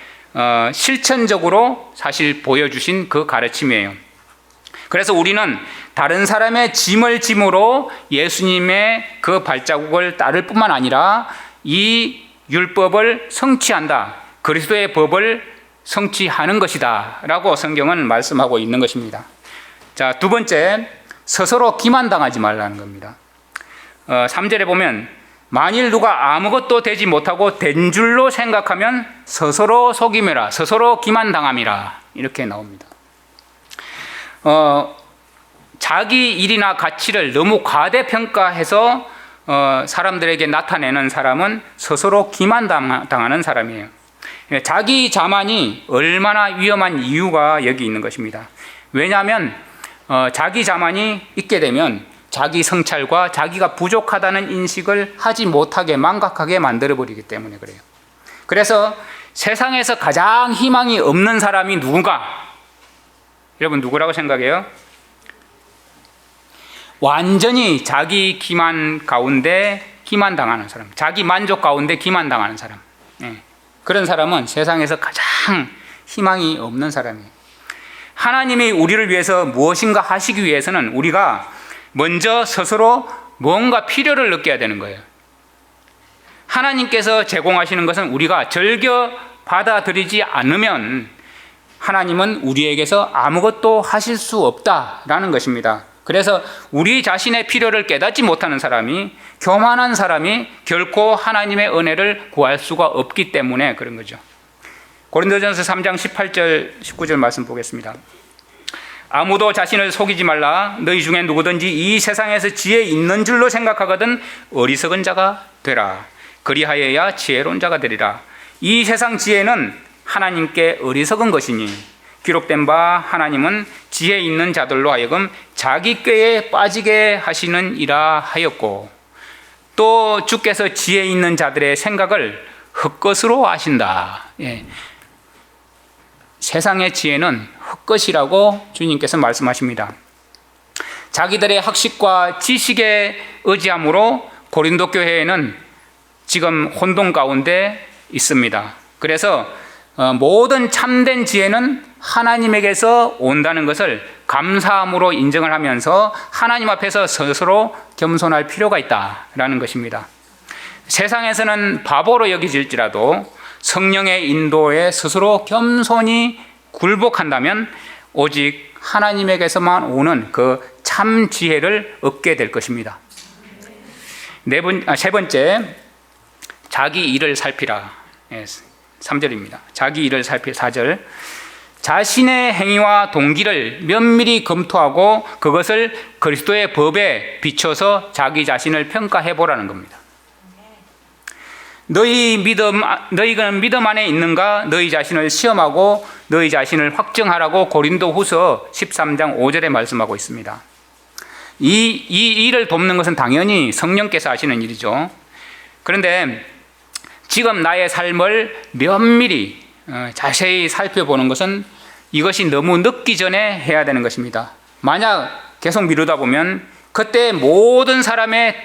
실천적으로 사실 보여주신 그 가르침이에요. 그래서 우리는 다른 사람의 짐을 짐으로 예수님의 그 발자국을 따를 뿐만 아니라 이 율법을 성취한다. 그리스도의 법을 성취하는 것이다 라고 성경은 말씀하고 있는 것입니다. 자, 두 번째, 스스로 기만당하지 말라는 겁니다. 3절에 보면 만일 누가 아무것도 되지 못하고 된 줄로 생각하면 스스로 속임이라, 스스로 기만당함이라 이렇게 나옵니다. 자기 일이나 가치를 너무 과대평가해서 사람들에게 나타내는 사람은 스스로 기만당하는 사람이에요. 자기 자만이 얼마나 위험한 이유가 여기 있는 것입니다. 왜냐하면 자기 자만이 있게 되면 자기 성찰과 자기가 부족하다는 인식을 하지 못하게 망각하게 만들어버리기 때문에 그래요. 그래서 세상에서 가장 희망이 없는 사람이 누군가? 여러분 누구라고 생각해요? 완전히 자기 기만 가운데 기만당하는 사람, 자기 만족 가운데 기만당하는 사람. 그런 사람은 세상에서 가장 희망이 없는 사람이에요. 하나님이 우리를 위해서 무엇인가 하시기 위해서는 우리가 먼저 스스로 뭔가 필요를 느껴야 되는 거예요. 하나님께서 제공하시는 것은 우리가 즐겨 받아들이지 않으면 하나님은 우리에게서 아무것도 하실 수 없다라는 것입니다. 그래서 우리 자신의 필요를 깨닫지 못하는 사람이, 교만한 사람이 결코 하나님의 은혜를 구할 수가 없기 때문에 그런 거죠. 고린도전서 3장 18절 19절 말씀 보겠습니다. 아무도 자신을 속이지 말라. 너희 중에 누구든지 이 세상에서 지혜 있는 줄로 생각하거든 어리석은 자가 되라. 그리하여야 지혜로운 자가 되리라. 이 세상 지혜는 하나님께 어리석은 것이니 기록된 바 하나님은 지혜 있는 자들로 하여금 자기 꾀에 빠지게 하시느니라 하였고, 또 주께서 지혜 있는 자들의 생각을 헛것으로 아신다. 예. 세상의 지혜는 헛것이라고 주님께서 말씀하십니다. 자기들의 학식과 지식에 의지함으로 고린도 교회에는 지금 혼돈 가운데 있습니다. 그래서 모든 참된 지혜는 하나님에게서 온다는 것을 감사함으로 인정을 하면서 하나님 앞에서 스스로 겸손할 필요가 있다라는 것입니다. 세상에서는 바보로 여겨질지라도 성령의 인도에 스스로 겸손히 굴복한다면 오직 하나님에게서만 오는 그 참 지혜를 얻게 될 것입니다. 세 번째, 자기 일을 살피라. 3절입니다. 자기 일을 살피라. 4절. 자신의 행위와 동기를 면밀히 검토하고 그것을 그리스도의 법에 비춰서 자기 자신을 평가해 보라는 겁니다. 너희가 믿음 안에 있는가? 너희 자신을 시험하고 너희 자신을 확증하라고 고린도후서 13장 5절에 말씀하고 있습니다. 이 일을 돕는 것은 당연히 성령께서 하시는 일이죠. 그런데 지금 나의 삶을 면밀히 자세히 살펴보는 것은 이것이 너무 늦기 전에 해야 되는 것입니다. 만약 계속 미루다 보면 그때 모든 사람의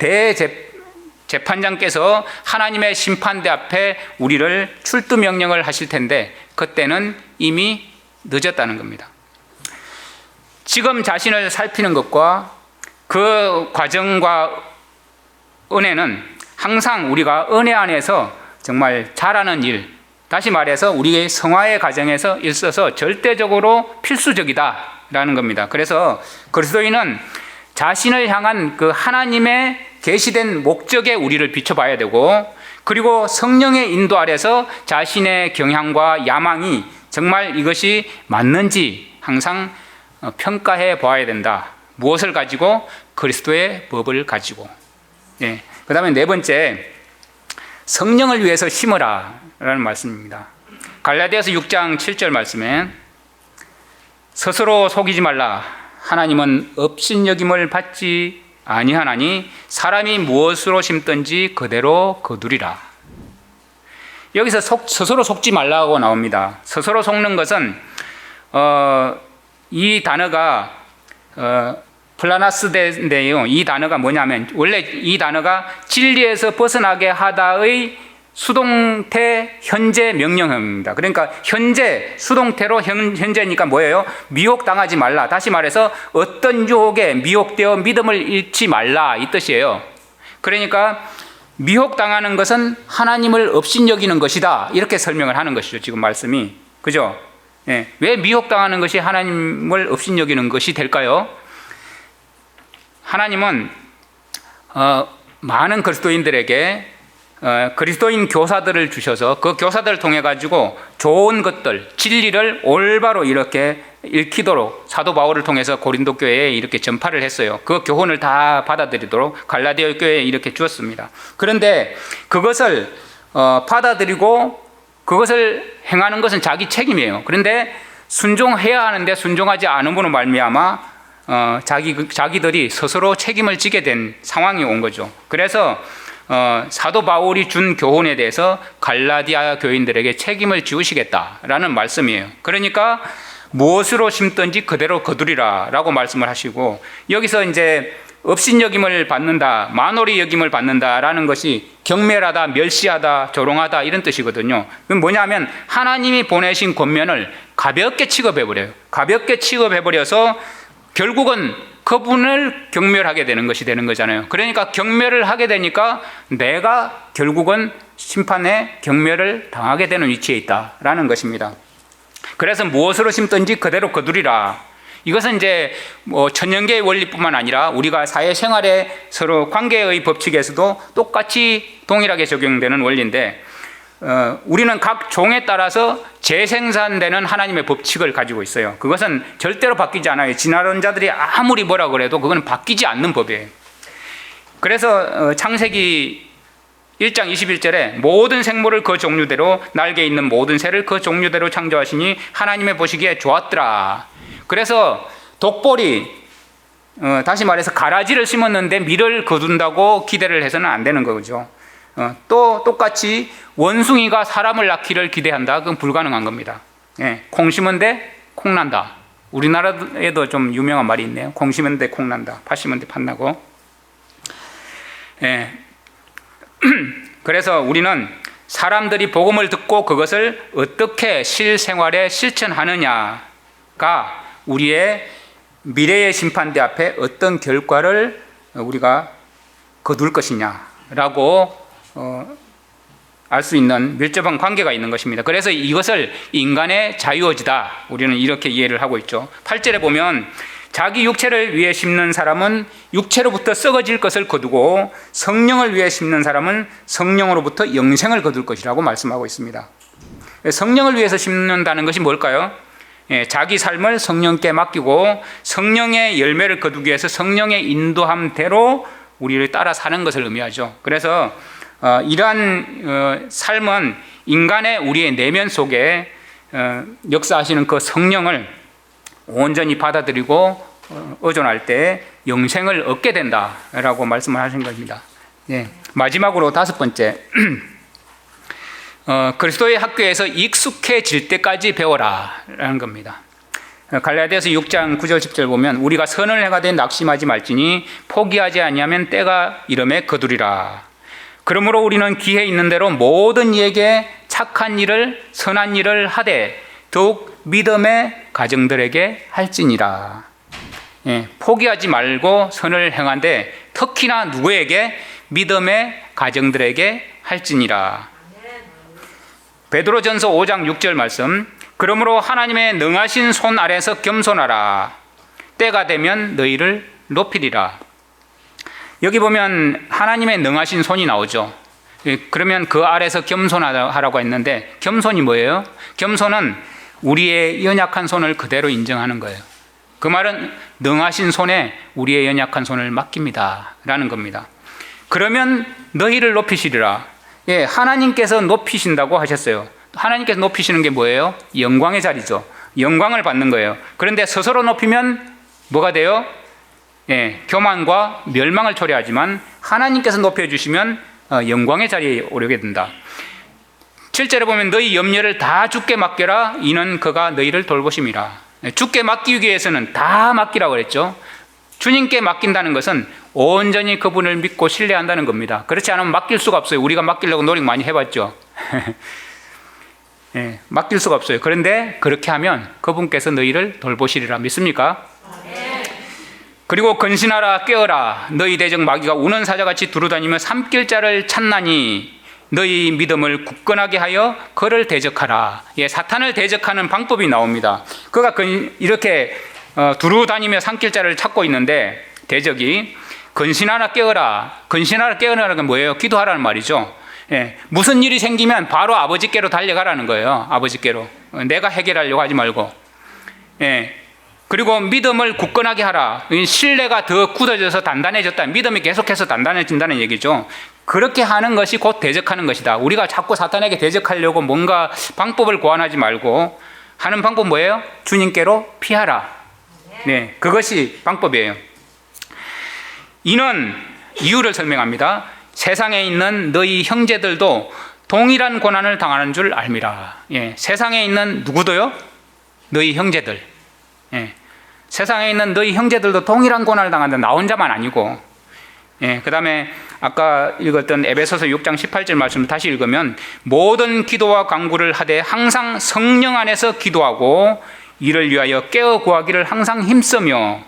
재판장께서 하나님의 심판대 앞에 우리를 출두 명령을 하실 텐데 그때는 이미 늦었다는 겁니다. 지금 자신을 살피는 것과 그 과정과 은혜는 항상 우리가 은혜 안에서 정말 잘하는 일, 다시 말해서 우리의 성화의 과정에서 있어서 절대적으로 필수적이다라는 겁니다. 그래서 그리스도인은 자신을 향한 그 하나님의 계시된 목적에 우리를 비춰봐야 되고, 그리고 성령의 인도 아래서 자신의 경향과 야망이 정말 이것이 맞는지 항상 평가해 보아야 된다. 무엇을 가지고? 그리스도의 법을 가지고. 예. 그 다음에 네 번째, 성령을 위해서 심으라 라는 말씀입니다. 갈라디아서 6장 7절 말씀에 스스로 속이지 말라. 하나님은 업신여김을 받지 아니하나니 사람이 무엇으로 심든지 그대로 거두리라. 여기서 스스로 속지 말라고 나옵니다. 스스로 속는 것은 이 단어가 플라나스데인데요. 이 단어가 뭐냐면 원래 이 단어가 진리에서 벗어나게 하다의 수동태 현재 명령형입니다. 그러니까 현재 수동태로 현재니까 뭐예요? 미혹당하지 말라. 다시 말해서 어떤 유혹에 미혹되어 믿음을 잃지 말라 이 뜻이에요. 그러니까 미혹당하는 것은 하나님을 업신여기는 것이다 이렇게 설명을 하는 것이죠. 지금 말씀이. 그죠? 예. 왜 미혹당하는 것이 하나님을 업신여기는 것이 될까요? 하나님은 많은 그리스도인들에게 그리스도인 교사들을 주셔서 그 교사들을 통해 가지고 좋은 것들, 진리를 올바로 이렇게 읽히도록 사도 바울을 통해서 고린도 교회에 이렇게 전파를 했어요. 그 교훈을 다 받아들이도록 갈라디아 교회에 이렇게 주었습니다. 그런데 그것을 받아들이고 그것을 행하는 것은 자기 책임이에요. 그런데 순종해야 하는데 순종하지 않음으로 말미암아 자기들이 스스로 책임을 지게 된 상황이 온 거죠. 그래서 사도 바울이 준 교훈에 대해서 갈라디아 교인들에게 책임을 지우시겠다라는 말씀이에요. 그러니까 무엇으로 심든지 그대로 거두리라 라고 말씀을 하시고, 여기서 이제 업신여김을 받는다, 만홀히 여김을 받는다라는 것이 경멸하다, 멸시하다, 조롱하다 이런 뜻이거든요. 그건 뭐냐면 하나님이 보내신 권면을 가볍게 취급해버려요. 가볍게 취급해버려서 결국은 그분을 경멸하게 되는 것이 되는 거잖아요. 그러니까 경멸을 하게 되니까 내가 결국은 심판에 경멸을 당하게 되는 위치에 있다라는 것입니다. 그래서 무엇으로 심든지 그대로 거두리라. 이것은 이제 천연계의 원리뿐만 아니라 우리가 사회생활에 서로 관계의 법칙에서도 똑같이 동일하게 적용되는 원리인데, 우리는 각 종에 따라서 재생산되는 하나님의 법칙을 가지고 있어요. 그것은 절대로 바뀌지 않아요. 진화론자들이 아무리 뭐라 그래도 그건 바뀌지 않는 법이에요. 그래서 창세기 1장 21절에 모든 생물을 그 종류대로 날개 있는 모든 새를 그 종류대로 창조하시니 하나님의 보시기에 좋았더라. 그래서 독볼이 다시 말해서 가라지를 심었는데 밀을 거둔다고 기대를 해서는 안 되는 거죠. 또 똑같이 원숭이가 사람을 낳기를 기대한다. 그건 불가능한 겁니다. 예, 콩 심은데 콩 난다. 우리나라에도 좀 유명한 말이 있네요. 콩 심은데 콩 난다. 팥 심은데 팥 나고. 예. 그래서 우리는 사람들이 복음을 듣고 그것을 어떻게 실생활에 실천하느냐가 우리의 미래의 심판대 앞에 어떤 결과를 우리가 거둘 것이냐라고 알 수 있는 밀접한 관계가 있는 것입니다. 그래서 이것을 인간의 자유의지다. 우리는 이렇게 이해를 하고 있죠. 8절에 보면 자기 육체를 위해 심는 사람은 육체로부터 썩어질 것을 거두고 성령을 위해 심는 사람은 성령으로부터 영생을 거둘 것이라고 말씀하고 있습니다. 성령을 위해서 심는다는 것이 뭘까요? 자기 삶을 성령께 맡기고 성령의 열매를 거두기 위해서 성령의 인도함대로 우리를 따라 사는 것을 의미하죠. 그래서 이러한 삶은 인간의 우리의 내면 속에 역사하시는 그 성령을 온전히 받아들이고 의존할 때 영생을 얻게 된다라고 말씀을 하신 겁니다. 마지막으로 5번째, 그리스도의 학교에서 익숙해질 때까지 배워라라는 겁니다. 갈라디아서 6장 9절 10절 보면 우리가 선을 행하되 낙심하지 말지니 포기하지 아니하면 때가 이름에 거두리라. 그러므로 우리는 기회 있는 대로 모든 이에게 착한 일을 선한 일을 하되 더욱 믿음의 가정들에게 할지니라. 포기하지 말고 선을 행한데 특히나 누구에게? 믿음의 가정들에게 할지니라. 베드로전서 5장 6절 말씀. 그러므로 하나님의 능하신 손 아래서 겸손하라. 때가 되면 너희를 높이리라. 여기 보면 하나님의 능하신 손이 나오죠. 그러면 그 아래서 겸손하라고 했는데 겸손이 뭐예요? 겸손은 우리의 연약한 손을 그대로 인정하는 거예요. 그 말은 능하신 손에 우리의 연약한 손을 맡깁니다 라는 겁니다. 그러면 너희를 높이시리라. 하나님께서 높이신다고 하셨어요. 하나님께서 높이시는 게 뭐예요? 영광의 자리죠. 영광을 받는 거예요. 그런데 스스로 높이면 뭐가 돼요? 교만과 멸망을 초래하지만 하나님께서 높여주시면 영광의 자리에 오르게 된다. 7절에 보면 너희 염려를 다 주께 맡겨라. 이는 그가 너희를 돌보심이라. 주께 맡기기 위해서는 다 맡기라고 그랬죠. 주님께 맡긴다는 것은 온전히 그분을 믿고 신뢰한다는 겁니다. 그렇지 않으면 맡길 수가 없어요. 우리가 맡기려고 노력 많이 해봤죠. 맡길 수가 없어요. 그런데 그렇게 하면 그분께서 너희를 돌보시리라. 믿습니까? 그리고 근신하라 깨어라. 너희 대적 마귀가 우는 사자같이 두루다니며 삼킬자를 찾나니 너희 믿음을 굳건하게 하여 그를 대적하라. 사탄을 대적하는 방법이 나옵니다. 그가 이렇게 두루다니며 삼킬자를 찾고 있는데 대적이 근신하라 깨어라. 근신하라 깨어라는 건 뭐예요? 기도하라는 말이죠. 무슨 일이 생기면 바로 아버지께로 달려가라는 거예요. 아버지께로. 내가 해결하려고 하지 말고. 그리고 믿음을 굳건하게 하라. 신뢰가 더 굳어져서 단단해졌다. 믿음이 계속해서 단단해진다는 얘기죠. 그렇게 하는 것이 곧 대적하는 것이다. 우리가 자꾸 사탄에게 대적하려고 뭔가 방법을 고안하지 말고 하는 방법 뭐예요? 주님께로 피하라. 그것이 방법이에요. 이는 이유를 설명합니다. 세상에 있는 너희 형제들도 동일한 고난을 당하는 줄 알미라. 세상에 있는 누구도요? 너희 형제들. 세상에 있는 너희 형제들도 동일한 고난을 당한다. 나 혼자만 아니고. 그 다음에 아까 읽었던 에베소서 6장 18절 말씀을 다시 읽으면 모든 기도와 간구를 하되 항상 성령 안에서 기도하고 이를 위하여 깨어 구하기를 항상 힘쓰며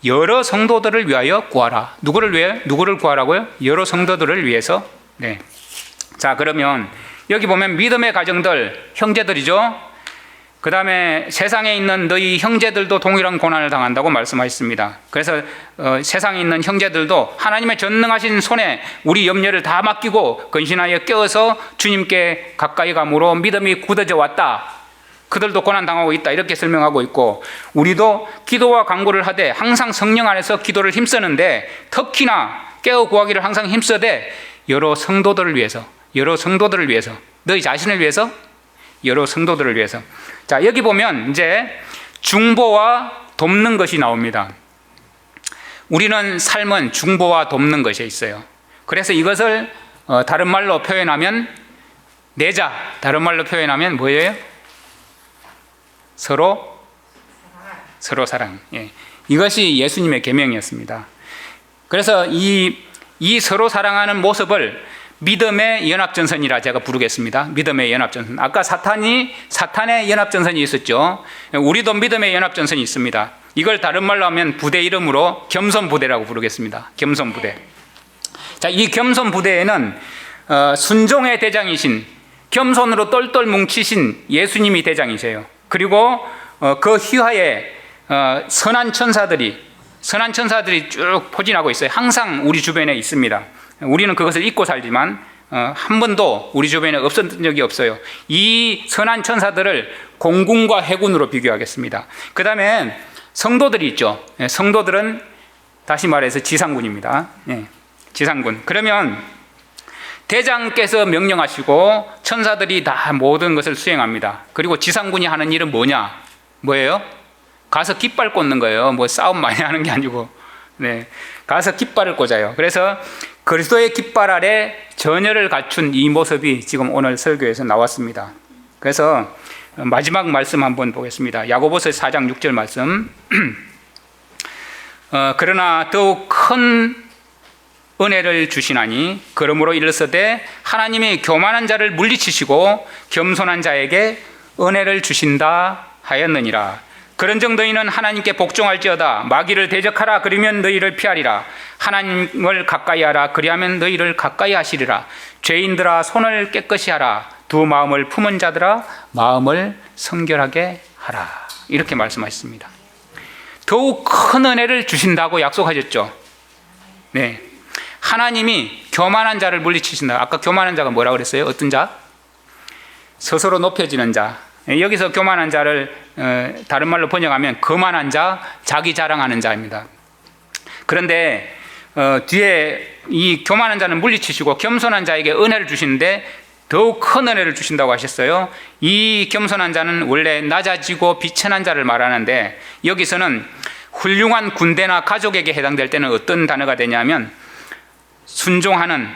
여러 성도들을 위하여 구하라. 누구를 구하라고요? 여러 성도들을 위해서. 자, 그러면 여기 보면 믿음의 가정들, 형제들이죠. 그 다음에 세상에 있는 너희 형제들도 동일한 고난을 당한다고 말씀하셨습니다. 그래서 세상에 있는 형제들도 하나님의 전능하신 손에 우리 염려를 다 맡기고 근신하여 깨어서 주님께 가까이 감으로 믿음이 굳어져 왔다. 그들도 고난 당하고 있다. 이렇게 설명하고 있고, 우리도 기도와 간구를 하되 항상 성령 안에서 기도를 힘쓰는데 특히나 깨어 구하기를 항상 힘쓰되 여러 성도들을 위해서, 너희 자신을 위해서, 여러 성도들을 위해서. 자, 여기 보면 이제 중보와 돕는 것이 나옵니다. 우리는 삶은 중보와 돕는 것이 있어요. 그래서 이것을 다른 말로 표현하면 내자, 다른 말로 표현하면 뭐예요? 서로 사랑. 예. 이것이 예수님의 계명이었습니다. 그래서 이 서로 사랑하는 모습을 믿음의 연합전선이라 제가 부르겠습니다. 믿음의 연합전선. 아까 사탄의 연합전선이 있었죠. 우리도 믿음의 연합전선이 있습니다. 이걸 다른 말로 하면 부대 이름으로 겸손부대라고 부르겠습니다. 겸손부대. 자, 이 겸손부대에는 순종의 대장이신, 겸손으로 똘똘 뭉치신 예수님이 대장이세요. 그리고 그 휘하에 선한 천사들이 쭉 포진하고 있어요. 항상 우리 주변에 있습니다. 우리는 그것을 잊고 살지만 한 번도 우리 주변에 없었던 적이 없어요. 이 선한 천사들을 공군과 해군으로 비교하겠습니다. 그 다음에 성도들이 있죠. 성도들은 다시 말해서 지상군입니다. 지상군. 그러면 대장께서 명령하시고 천사들이 다 모든 것을 수행합니다. 그리고 지상군이 하는 일은 뭐예요? 가서 깃발 꽂는 거예요. 뭐 싸움 많이 하는 게 아니고, 가서 깃발을 꽂아요. 그래서 그리스도의 깃발 아래 전열을 갖춘 이 모습이 지금 오늘 설교에서 나왔습니다. 그래서 마지막 말씀 한번 보겠습니다. 야고보서 4장 6절 말씀. 그러나 더욱 큰 은혜를 주시나니 그러므로 일러서되 하나님이 교만한 자를 물리치시고 겸손한 자에게 은혜를 주신다 하였느니라. 그런즉 너희는 하나님께 복종할지어다. 마귀를 대적하라. 그러면 너희를 피하리라. 하나님을 가까이 하라. 그리하면 너희를 가까이 하시리라. 죄인들아 손을 깨끗이 하라. 두 마음을 품은 자들아 마음을 성결하게 하라. 이렇게 말씀하셨습니다. 더욱 큰 은혜를 주신다고 약속하셨죠. 네, 하나님이 교만한 자를 물리치신다. 아까 교만한 자가 뭐라고 그랬어요? 어떤 자? 스스로 높여지는 자. 여기서 교만한 자를 다른 말로 번역하면 거만한 자, 자기 자랑하는 자입니다. 그런데 뒤에 이 교만한 자는 물리치시고 겸손한 자에게 은혜를 주시는데 더욱 큰 은혜를 주신다고 하셨어요. 이 겸손한 자는 원래 낮아지고 비천한 자를 말하는데 여기서는 훌륭한 군대나 가족에게 해당될 때는 어떤 단어가 되냐면 순종하는,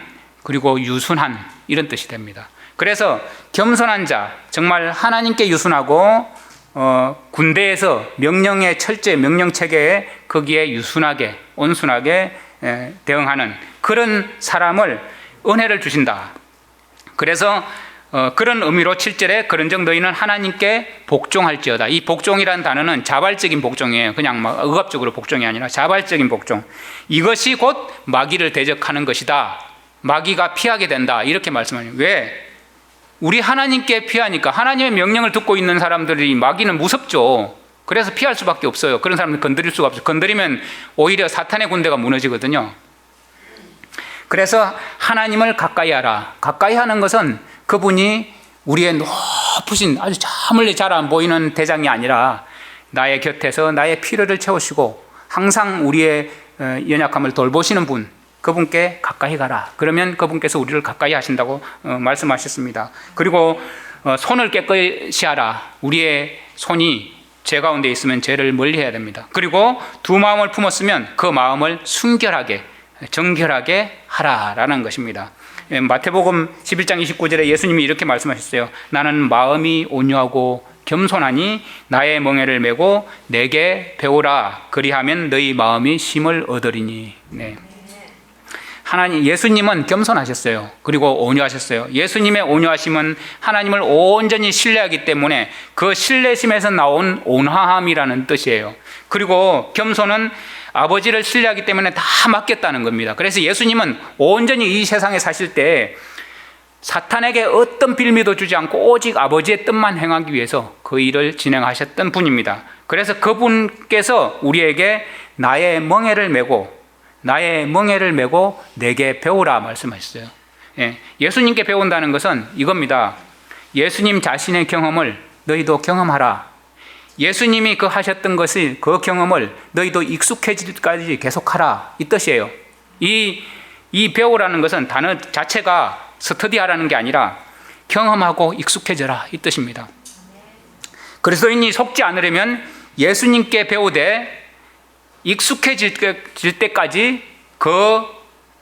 그리고 유순한, 이런 뜻이 됩니다. 그래서 겸손한 자, 정말 하나님께 유순하고 군대에서 명령의 철제, 명령체계에 거기에 유순하게, 온순하게 대응하는 그런 사람을 은혜를 주신다. 그래서 그런 의미로 7절에 그런즉 너희는 하나님께 복종할지어다. 이 복종이라는 단어는 자발적인 복종이에요. 그냥 막 의합적으로 복종이 아니라 자발적인 복종. 이것이 곧 마귀를 대적하는 것이다. 마귀가 피하게 된다. 이렇게 말씀하네요. 왜? 우리 하나님께 피하니까, 하나님의 명령을 듣고 있는 사람들이 마귀는 무섭죠. 그래서 피할 수밖에 없어요. 그런 사람들 건드릴 수가 없어요. 건드리면 오히려 사탄의 군대가 무너지거든요. 그래서 하나님을 가까이 하라. 가까이 하는 것은 그분이 우리의 높으신 아주 저 멀리 잘 안 보이는 대장이 아니라 나의 곁에서 나의 필요를 채우시고 항상 우리의 연약함을 돌보시는 분, 그분께 가까이 가라. 그러면 그분께서 우리를 가까이 하신다고 말씀하셨습니다. 그리고 손을 깨끗이 하라. 우리의 손이 죄 가운데 있으면 죄를 멀리해야 됩니다. 그리고 두 마음을 품었으면 그 마음을 순결하게, 정결하게 하라라는 것입니다. 마태복음 11장 29절에 예수님이 이렇게 말씀하셨어요. 나는 마음이 온유하고 겸손하니 나의 멍에를 메고 내게 배우라. 그리하면 너희 마음이 쉼을 얻으리니. 네. 하나님, 예수님은 겸손하셨어요. 그리고 온유하셨어요. 예수님의 온유하심은 하나님을 온전히 신뢰하기 때문에 그 신뢰심에서 나온 온화함이라는 뜻이에요. 그리고 겸손은 아버지를 신뢰하기 때문에 다 맡겼다는 겁니다. 그래서 예수님은 온전히 이 세상에 사실 때 사탄에게 어떤 빌미도 주지 않고 오직 아버지의 뜻만 행하기 위해서 그 일을 진행하셨던 분입니다. 그래서 그분께서 우리에게 나의 멍에를 메고 내게 배우라 말씀하셨어요. 예수님께 배운다는 것은 이겁니다. 예수님 자신의 경험을 너희도 경험하라. 예수님이 그 하셨던 그 경험을 너희도 익숙해질 때까지 계속하라. 이 뜻이에요. 이 이 배우라는 것은 단어 자체가 스터디하라는 게 아니라 경험하고 익숙해져라 이 뜻입니다. 그리스도인이 속지 않으려면 예수님께 배우되 익숙해질 때까지 그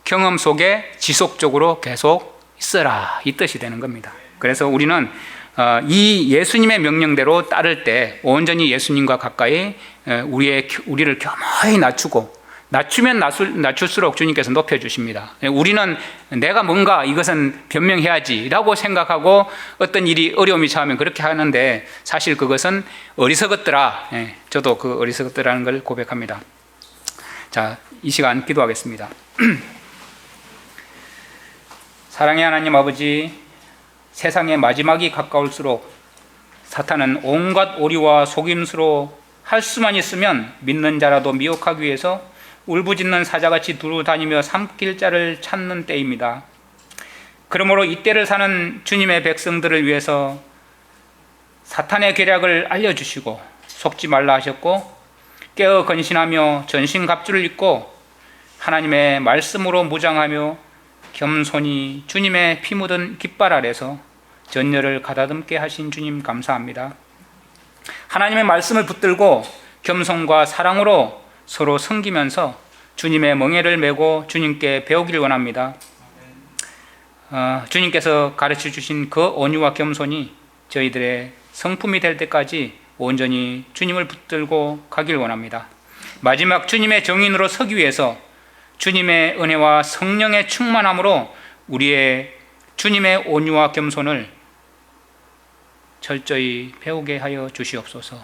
경험 속에 지속적으로 계속 있어라 이 뜻이 되는 겁니다. 그래서 우리는 이 예수님의 명령대로 따를 때 온전히 예수님과 가까이 우리를 겸허히 낮추면 낮출수록 주님께서 높여주십니다. 우리는 내가 뭔가 이것은 변명해야지 라고 생각하고 어떤 일이 어려움이 처하면 그렇게 하는데 사실 그것은 어리석었더라. 저도 그 어리석었더라는 걸 고백합니다. 자, 이 시간 기도하겠습니다. 사랑의 하나님 아버지, 세상의 마지막이 가까울수록 사탄은 온갖 오리와 속임수로 할 수만 있으면 믿는 자라도 미혹하기 위해서 울부짖는 사자같이 두루 다니며 삼킬 자를 찾는 때입니다. 그러므로 이때를 사는 주님의 백성들을 위해서 사탄의 계략을 알려주시고 속지 말라 하셨고 깨어 건신하며 전신갑주를 입고 하나님의 말씀으로 무장하며 겸손히 주님의 피 묻은 깃발 아래서 전열을 가다듬게 하신 주님 감사합니다. 하나님의 말씀을 붙들고 겸손과 사랑으로 서로 섬기면서 주님의 멍에를 메고 주님께 배우기를 원합니다. 주님께서 가르쳐 주신 그 온유와 겸손이 저희들의 성품이 될 때까지 온전히 주님을 붙들고 가기를 원합니다. 마지막 주님의 정인으로 서기 위해서 주님의 은혜와 성령의 충만함으로 우리의 주님의 온유와 겸손을 철저히 배우게 하여 주시옵소서.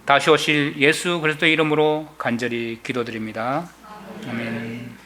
다시 오실 예수 그리스도의 이름으로 간절히 기도드립니다. 아멘.